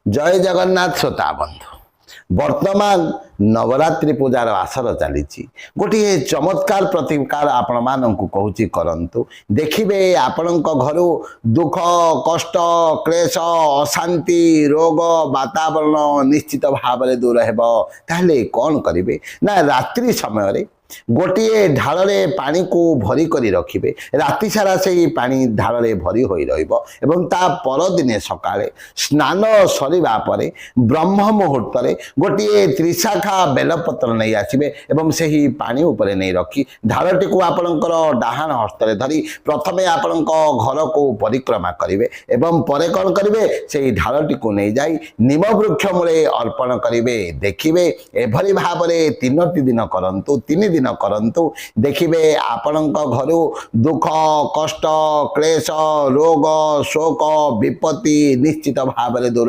जय जगन्नाथ श्रोता बंधु वर्तमान नवरात्रि पूजार आसर चली गोटे चमत्कार प्रतिकार आपण मानक कहूँ करंतु देखिए आपण घर दुख कष्ट क्लेश अशांति रोग वातावरण निश्चित भाव में दूर होले कौन करेंगे ना रात्रि समय गोटे ढाल पानी को भरी करी रखिए राति सारा से पानी ढाल भरी हो ता परदिने सकाळे स्नान सरिबा परे ब्रह्म मुहूर्त गोटे त्रिशाखा बेलपत्र नहीं आसबे एवं से ही पानी उपरे नहीं रखी ढालटी को आपणकर डाहाण हस्तरे धरी प्रथमे आपण घर को परिक्रमा करेंगे एवं परे कौन करेंगे से ढालटी को नहीं जाई निम वृक्ष मूले अर्पण करेंगे देखिए एभली भाव में 3 दिन करंतु 3 दिन करंतु देखिए आपण घर दुख कष्ट क्लेश रोग शोक विपत्ति निश्चित भाव में दूर